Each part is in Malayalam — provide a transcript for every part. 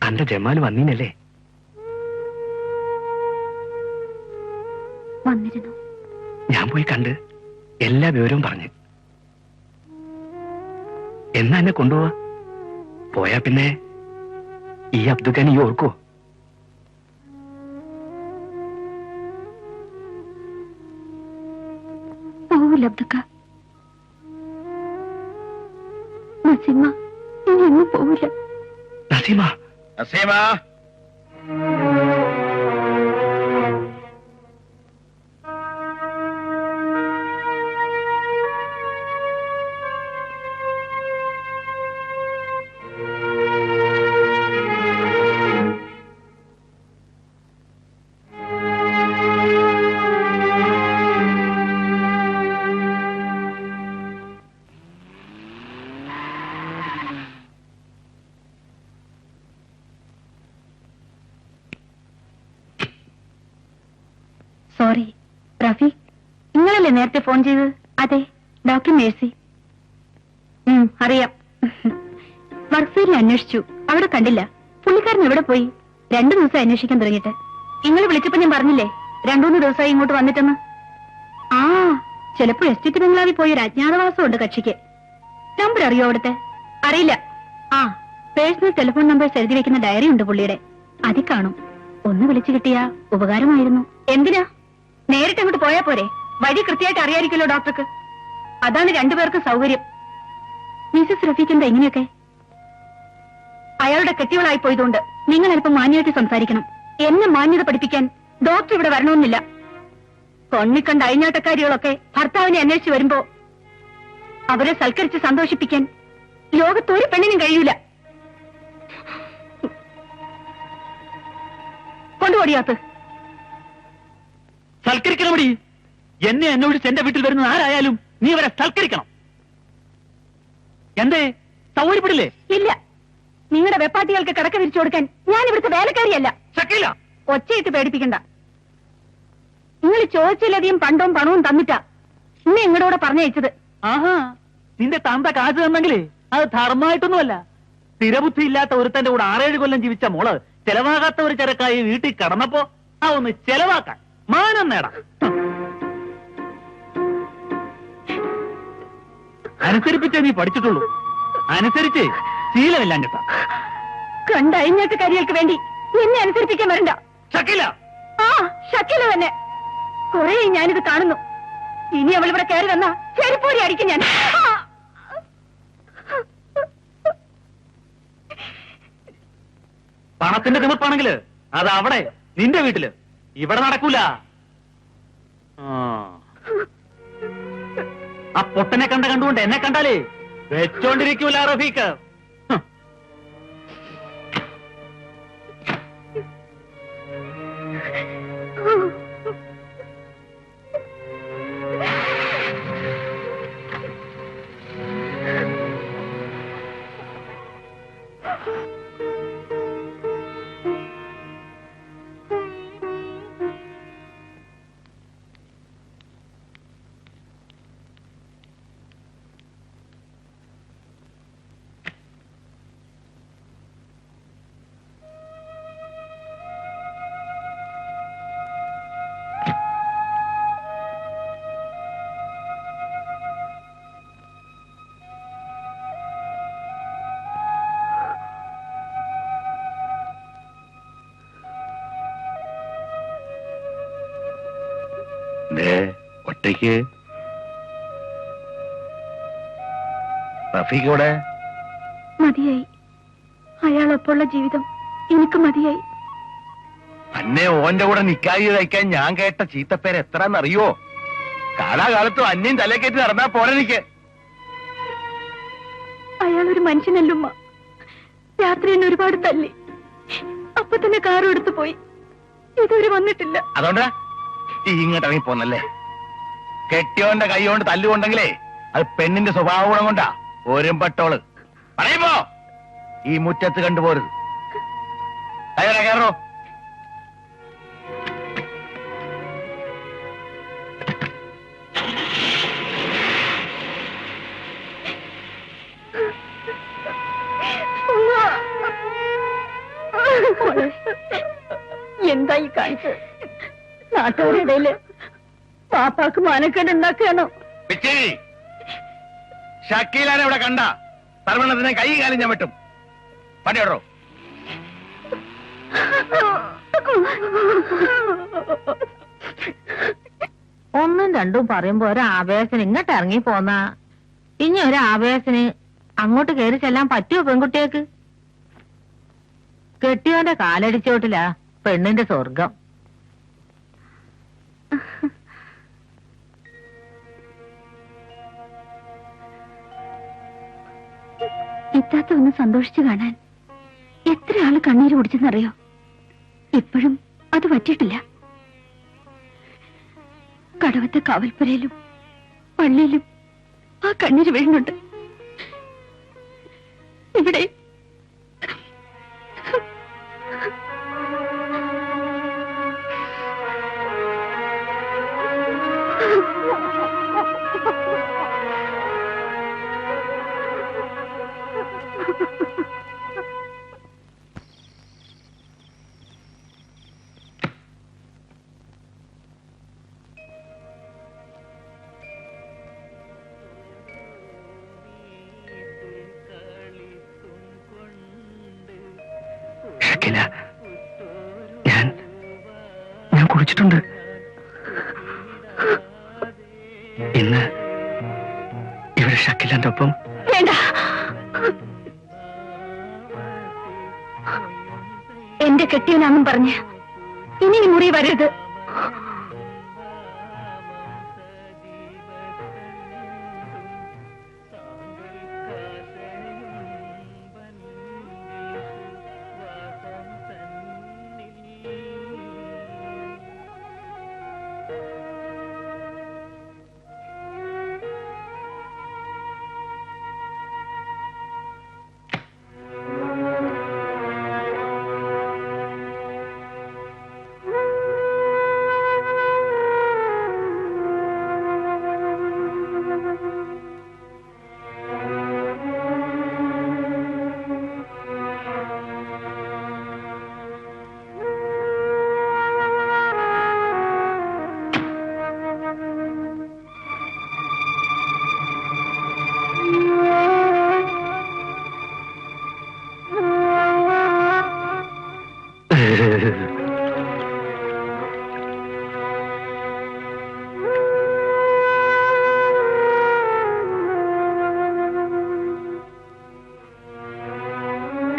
അന്റെ ജമാല് വന്നീനല്ലേ? വന്നിരുന്നു. ഞാൻ പോയി കണ്ട് എല്ലാ വിവരവും പറഞ്ഞു. എന്നാ എന്നെ കൊണ്ടുപോവാ? പോയാ പിന്നെ ഈ അബ്ദുഖാൻ ഈ ഓർക്കോ? പോവില്ല അബ്ദുക്ക. നസീമ ഇനി എങ്ങും പോവില്ല. നസീമ, നസീമ, സോറി റഫീഖ്, നിങ്ങളല്ലേ നേരത്തെ ഫോൺ ചെയ്തത്? അതെ, ഡോക്ടർ മേഴ്സി. അറിയാം. വർക്ക്സൈഡിൽ അന്വേഷിച്ചു, അവിടെ കണ്ടില്ല. പുള്ളിക്കാരൻ എവിടെ പോയി? 2 ദിവസം അന്വേഷിക്കാൻ തുടങ്ങിയിട്ട്. നിങ്ങൾ വിളിച്ചപ്പോ ഞാൻ പറഞ്ഞില്ലേ 2-3 ദിവസമായി ഇങ്ങോട്ട് വന്നിട്ടെന്ന്. ആ, ചിലപ്പോൾ എസ്റ്റേറ്റ് ബംഗ്ലാവിൽ പോയി ഒരു അജ്ഞാതവാസം ഉണ്ട് കക്ഷിക്ക്. നമ്പർ അറിയോ അവിടുത്തെ? അറിയില്ല. ആ, പേഴ്സണൽ ടെലിഫോൺ നമ്പേഴ്സ് എഴുതി വെക്കുന്ന ഡയറി ഉണ്ട് പുള്ളിയുടെ. അതിൽ കാണും. ഒന്ന് വിളിച്ചു കിട്ടിയാ ഉപകാരമായിരുന്നു. എന്തിനാ? നേരിട്ട് അങ്ങോട്ട് പോയാ പോരെ? വഴി കൃത്യമായിട്ട് അറിയാതിരിക്കല്ലോ ഡോക്ടർക്ക്. അതാണ് 2 പേർക്ക് സൗകര്യം. മിസസ് റഫീഖ് എന്താ ഇങ്ങനെയൊക്കെ? അയാളുടെ കെട്ടികളായി പോയതുകൊണ്ട് നിങ്ങൾ അല്പം മാന്യമായിട്ട് സംസാരിക്കണം. എന്നെ മാന്യത പഠിപ്പിക്കാൻ ഡോക്ടർ ഇവിടെ വരണമെന്നില്ല. കൊണ്ണിക്കണ്ട അഴിഞ്ഞാട്ടക്കാരികളൊക്കെ ഭർത്താവിനെ അന്വേഷിച്ച് വരുമ്പോ അവരെ സൽക്കരിച്ച് സന്തോഷിപ്പിക്കാൻ ലോകത്തൊരു പെണ്ണിനും കഴിയൂല. കൊണ്ടുപോടിയാത്ത്. സൽക്കരിക്കണമടി. എന്നെ അന്വേഷിച്ച് എന്റെ വീട്ടിൽ വരുന്ന ആരായാലും നീ അവരെ സൽക്കരിക്കണം. എന്തേ സൗകര്യപ്പെടില്ലേ? ഇല്ല, നിങ്ങളുടെ വെപ്പാട്ടികൾക്ക് കിടക്ക വിരിച്ചു കൊടുക്കാൻ ഞാൻ ഇവിടുത്തെ വേലക്കാരിയല്ല. ശക്കില്ല. ഒച്ചയിട്ട് പേടിപ്പിക്കണ്ട. നിങ്ങൾ ചോദിച്ചിലധികം പണവും തന്നിട്ടാ ഇന്ന് നിങ്ങളുടെ പറഞ്ഞയച്ചത്. ആഹാ, നിന്റെ തന്ത കാശ് തന്നെങ്കിലേ അത് ധർമ്മമായിട്ടൊന്നുമല്ല. സ്ഥിരബുദ്ധി ഇല്ലാത്ത ഒരുത്തന്റെ കൂടെ 6-7 കൊല്ലം ജീവിച്ച മോള് ചെലവാകാത്ത ഒരു ചരക്കായി വീട്ടിൽ കടന്നപ്പോ ആ ഒന്ന് ചെലവാക്കാൻ മാനം നേടാം. അനുസരിപ്പിച്ചേ നീ പഠിച്ചിട്ടുള്ളൂ. അനുസരിച്ച് ശീലമില്ല. കണ്ട അഴിഞ്ഞാട്ട് കരികൾക്ക് വേണ്ടി എന്നെ അനുസരിപ്പിക്കാൻ വരണ്ട. ഷക്കില. ആ, ഷക്കില തന്നെ. കുറെ ഞാനിത് കാണുന്നു. ഇനി അവൾ ഇവിടെ കയറി വന്നാ ചെരുപ്പൂരി അടിക്കും ഞാൻ. പണത്തിന്റെ തിമിർപ്പാണെങ്കില് അത് അവിടെ നിന്റെ വീട്ടില്, ഇവിടെ നടക്കൂല. ആ പൊട്ടനെ കണ്ടുകൊണ്ട് എന്നെ കണ്ടാലേ വെച്ചോണ്ടിരിക്കൂല റഫീഖ്. ഒറ്റയ്ക്ക് റഫീഖോടെ മതിയായി. അയാളൊപ്പമുള്ള ജീവിതം എനിക്ക് മതിയായി. അന്നെ ഓന്റെ കൂടെ നിക്കായി കഴിക്കാൻ ഞാൻ കേട്ട ചീത്തപ്പേര് എത്രന്നറിയോ? കാലാകാലത്തും അന്യം തലക്കേറ്റ് നടന്നാ പോരെനിക്ക്. അയാളൊരു മനുഷ്യനല്ലുമ്മ. രാത്രി എന്നെ ഒരുപാട് തല്ലി. അപ്പൊ തന്നെ കാറും എടുത്തു പോയി. ഇതുവരെ വന്നിട്ടില്ല. അതുകൊണ്ടാ ഇങ്ങോട്ട് ഇറങ്ങി പോന്നല്ലേ? കെട്ടിയോന്റെ കൈ കൊണ്ട് തല്ലുകൊണ്ടെങ്കിലേ അത് പെണ്ണിന്റെ സ്വഭാവ ഗുണം കൊണ്ടാ. ഒരുമ്പട്ടോള് പറയുമ്പോ ഈ മുറ്റത്ത് കണ്ടുപോരുത്. കയറോ. കാണിച്ച് നാട്ടുകാരിടയില് പാപ്പാക്ക് മാനക്കേട് ഉണ്ടാക്കുകയാണോ? പിച്ചി, ഷക്കീലാനെ ഇവിടെ കണ്ട സർവണത്തിനെ കൈ കാലും ഞാൻ വെട്ടും. പണിയോടോ. ഒന്നും രണ്ടും പറയുമ്പോ ഒരാവേശന് ഇങ്ങോട്ട് ഇറങ്ങി പോന്നാ ഇനി ഒരാവേശന് അങ്ങോട്ട് കയറി ചെല്ലാൻ പറ്റുമോ പെൺകുട്ടിയേക്ക്? കെട്ടിയോന്റെ കാലടിച്ചോട്ടിലാ പെണ്ണിന്റെ സ്വർഗം. ഇത്താത്ത ഒന്ന് സന്തോഷിച്ചു കാണാൻ എത്ര ആള് കണ്ണീര് കുടിച്ചെന്നറിയോ? ഇപ്പോഴും അത് പറ്റിയിട്ടില്ല. കടവത്തെ കാവൽപ്പുരയിലും പള്ളിയിലും ആ കണ്ണീര് വീഴുന്നുണ്ട്. ഇവിടെ ഷക്കീല, ഞാൻ കുടിച്ചിട്ടുണ്ട്. ഇന്ന് ഇവിടെ ഷക്കീലന്റെ ഒപ്പം. വേണ്ട, എന്റെ കെട്ടിയനാന്നും പറഞ്ഞ് ഇനി ഈ മുറി വരരുത്.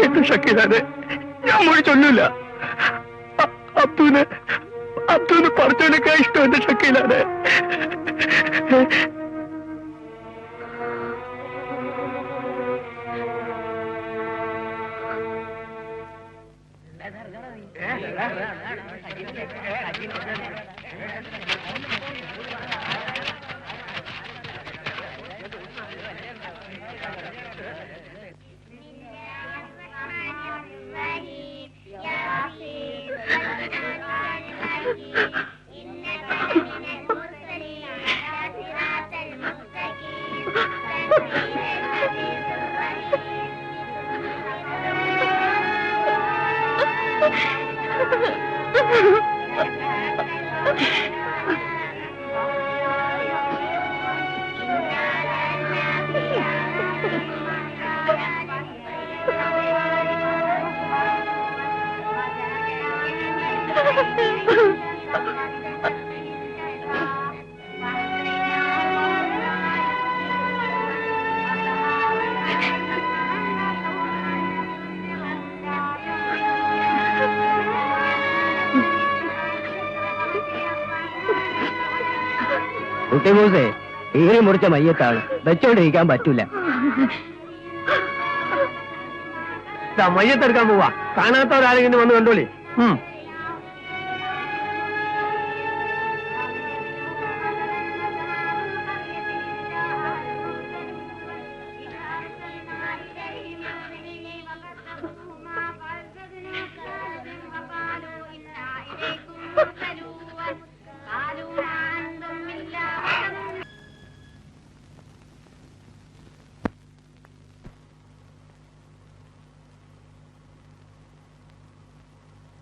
എന്റെ ഷക്കീലാനെ ഞാൻ മൊഴി ചൊല്ലൂല. അബ്ദുവിന് പറിച്ചെടുക്കാൻ ഇഷ്ടം എന്റെ ഷക്കീലാനെ. കുട്ടിമൂസേ, ഈറി മുറിച്ച മയ്യത്താണ്, വെച്ചോണ്ടിരിക്കാൻ പറ്റൂല. മയ്യത്തെടുക്കാൻ പോവാ, കാണാത്തവരാരെങ്കിലും വന്ന് കണ്ടോളി.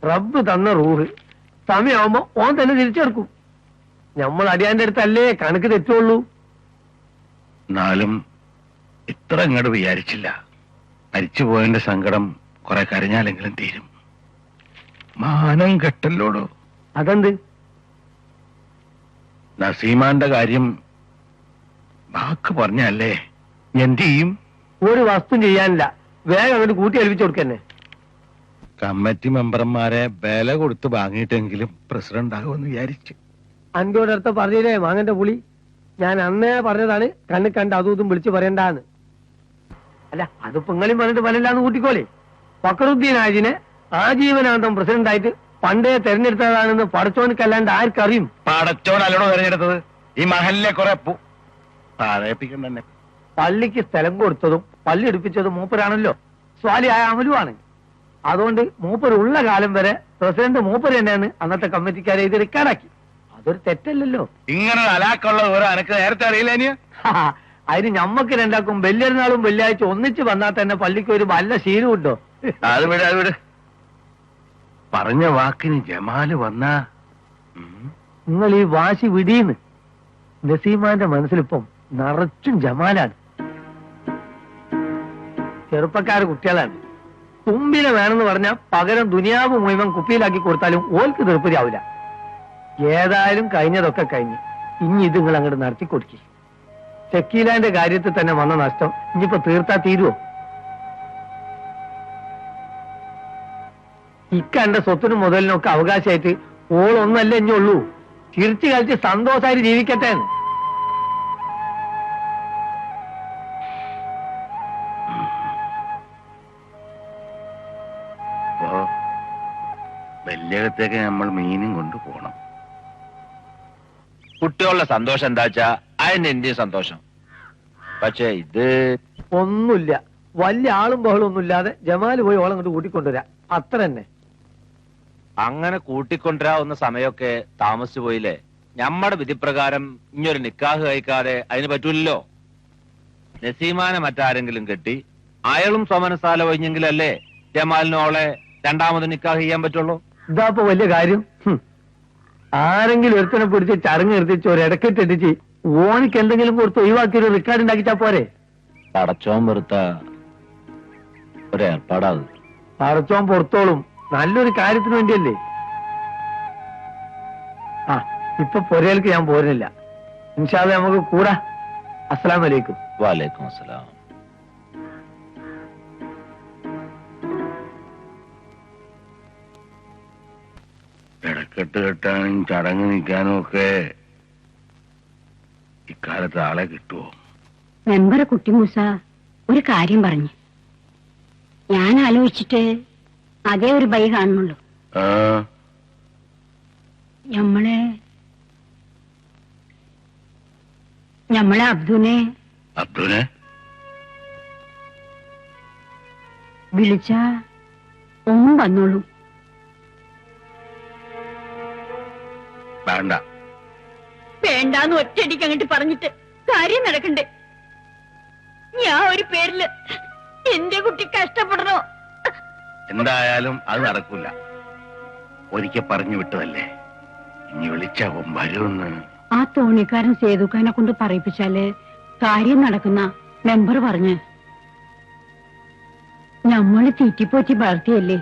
റബ്ബ് തന്ന റൂഹ് സമയമാകുമ്പോ ഓൻ തന്നെ തിരിച്ചെടുക്കും. നമ്മൾ അടിയാന്റെ അടുത്തല്ലേ കണക്ക് തെറ്റുള്ളൂ. എന്നാലും ഇത്ര ഇങ്ങോട്ട് വിചാരിച്ചില്ല. മരിച്ചു പോയതിന്റെ സങ്കടം കുറെ കരഞ്ഞാലെങ്കിലും തീരും. മാനം കെട്ടല്ലോടോ. അതെന്ത്? നസീമാന്റെ കാര്യം വാക്ക് പറഞ്ഞല്ലേ, എന്ത് ചെയ്യും? ഒരു വസ്തു ചെയ്യാനില്ല, വേഗം അങ്ങോട്ട് കൂട്ടി ഏൽപ്പിച്ചു കൊടുക്കന്നെ. കമ്മിറ്റി മെമ്പർമാരെ വില കൊടുത്ത് വാങ്ങിയിട്ടെങ്കിലും പ്രസിഡന്റ് ആകുമെന്ന് വിചാരിച്ചു. അന്റോട് അടുത്ത് പറഞ്ഞില്ലേ മാങ്ങന്റെ പുളി? ഞാൻ അന്നേ പറഞ്ഞതാണ് കണ്ണ് കണ്ട് അതും ഇതും വിളിച്ചു പറയണ്ടാന്ന്. അല്ല അതിപ്പോ നിങ്ങളും പറഞ്ഞിട്ട് വരല്ലാന്ന് കൂട്ടിക്കോളെ. ഫക്രുദ്ദീൻ ഹാജിനെ ആജീവനാന്തം പ്രസിഡന്റ് ആയിട്ട് പണ്ടേ തെരഞ്ഞെടുത്തതാണെന്ന് പടച്ചോനിക്കല്ലാണ്ട് ആർക്കറിയും? പടച്ചോനല്ലോ തെരഞ്ഞെടുത്തത്. ഈ മഹലിലെ കുറെ താഴേപ്പിക്കണ്ടെന്നെ. പള്ളിക്ക് സ്ഥലം കൊടുത്തതും പള്ളി എടുപ്പിച്ചതും മൂപ്പരാണല്ലോ. സ്വാലിയായ അമലുവാണ്. അതുകൊണ്ട് മൂപ്പർ ഉള്ള കാലം വരെ പ്രസിഡന്റ് മൂപ്പർ തന്നെയാണ് അന്നത്തെ കമ്മിറ്റിക്കാരെ ഇത് റെക്കോർഡാക്കി. അതൊരു തെറ്റല്ലല്ലോ. ഇങ്ങനെ അലാക്കുള്ള ഓരോ അനക്ക് നേരത്തെ അറിയില്ല. ഇനി അതിന് ഞമ്മക്ക് രണ്ടാക്കും വെല്ലിരുന്നാളും വെള്ളിയാഴ്ച ഒന്നിച്ച് വന്നാൽ തന്നെ പള്ളിക്ക് ഒരു നല്ല ശീലമുണ്ടോ? അത് വിട്. പറഞ്ഞ വാക്കിന് ജമാല് വന്നാ നിങ്ങൾ ഈ വാശി വിടീന്ന്. നസീമാന്റെ മനസ്സിലിപ്പം നിറച്ചും ജമാലാണ്. ചെറുപ്പക്കാര് കുട്ടികളാണ്. തുമ്പിനെ വേണമെന്ന് പറഞ്ഞാൽ പകരം ദുനിയാവ് മുഴുവൻ കുപ്പിയിലാക്കി കൊടുത്താലും ഓൽക്ക് തീർപ്പതിയാവില്ല. ഏതായാലും കഴിഞ്ഞതൊക്കെ കഴിഞ്ഞ് ഇനി ഇത് നിങ്ങൾ അങ്ങോട്ട് നടത്തി കൊടുക്കി. ഷക്കീലാന്റെ കാര്യത്തിൽ തന്നെ വന്ന നഷ്ടം ഇനിയിപ്പോ തീർത്താ തീരുവോ? ഇക്കന്റെ സ്വത്തിനും മുതലിനും ഒക്കെ അവകാശമായിട്ട് ഓളൊന്നല്ലേ ഇനി ഉള്ളൂ. ചിരിച്ചു കളിച്ച് സന്തോഷമായിട്ട് ജീവിക്കട്ടെ. വലിയകത്തേക്ക് നമ്മൾ മീനും കൊണ്ട് പോണം. കുട്ടികളുടെ സന്തോഷം എന്താച്ചാ അതിന് എന്റെയും സന്തോഷം. പക്ഷെ ഇത് ഒന്നുമില്ല, വലിയ ആളും ബഹളും ഒന്നുമില്ലാതെ ജമാല് പോയി ഓളം കൊണ്ട് കൂട്ടിക്കൊണ്ടുവരാ, അത്ര തന്നെ. അങ്ങനെ കൂട്ടിക്കൊണ്ടുവരാവുന്ന സമയമൊക്കെ താമസിച്ചു പോയില്ലേ. ഞമ്മടെ വിധിപ്രകാരം ഇനിയൊരു നിക്കാഹ് കഴിക്കാതെ അതിന് പറ്റൂലല്ലോ. നസീമാനെ മറ്റാരെങ്കിലും കെട്ടി അയാളും സ്വമനസാല ഒഴിഞ്ഞെങ്കിലല്ലേ ജമാലിനോളെ രണ്ടാമത് നിക്കാഹ് ചെയ്യാൻ പറ്റുള്ളൂ. ഇതാപ്പോ വലിയ കാര്യം. ആരെങ്കിലും ഒരുത്തനെ പിടിച്ച് ചടങ്ങ് നിർത്തിച്ച് ഒരു ഇടക്കിട്ടിച്ച് ഓണിക്ക് എന്തെങ്കിലും കൊടുത്ത് ഒഴിവാക്കി ഒരു റെക്കോർഡ് ഉണ്ടാക്കിച്ചാ പോരെ? പടച്ചോൻ വെറുത്ത ഒരു ഏർപ്പാടാത്. പടച്ചോൻ പുറത്തോളും, നല്ലൊരു കാര്യത്തിന് വേണ്ടിയല്ലേ. ആ ഇപ്പൊ പൊരയിലേക്ക് ഞാൻ പോരുന്നില്ല. ഇൻഷാ അല്ലാഹ് നമുക്ക് കൂടാ. അസ്സലാമു അലൈക്കും. വലൈക്കും അസ്സലാം. ഇടക്കെട്ട് കെട്ടാനും ചടങ്ങ് നിൽക്കാനും ഒക്കെ ഇക്കാലത്ത് ആളെ കിട്ടുവോ? മെമ്പർ കുട്ടിമൂസ ഒരു കാര്യം പറഞ്ഞു. ഞാൻ ആലോചിച്ചിട്ട് അതേ ഒരു ബൈ കാണുന്നുള്ളൂ. ആ ഞമ്മളെ അബ്ദുനെ വിളിച്ച ഒന്നും വന്നോളൂ. വേണ്ട. വേണ്ടാന്ന് ഒറ്റയടിക്ക് അങ്ങോട്ട് പറഞ്ഞിട്ട് കാര്യം നടക്കണ്ടേ? ഞാൻ ഒരു പേരില് എന്റെ കുട്ടി കഷ്ടപ്പെടണോ? എന്തായാലും അത് നടക്കൂല. ഒരിക്കൽ പറഞ്ഞു വിട്ടതല്ലേ, ഇനി വിളിച്ചാവും വരുമെന്ന്. ആ തോണിക്കാരൻ സേതുക്കാനെ കൊണ്ട് പറയിപ്പിച്ചാല് കാര്യം നടക്കുന്ന മെമ്പർ പറഞ്ഞ്. ഞമ്മള് തീറ്റിപ്പോറ്റി വളർത്തിയല്ലേ,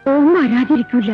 ഓ വരാതിരിക്കൂല.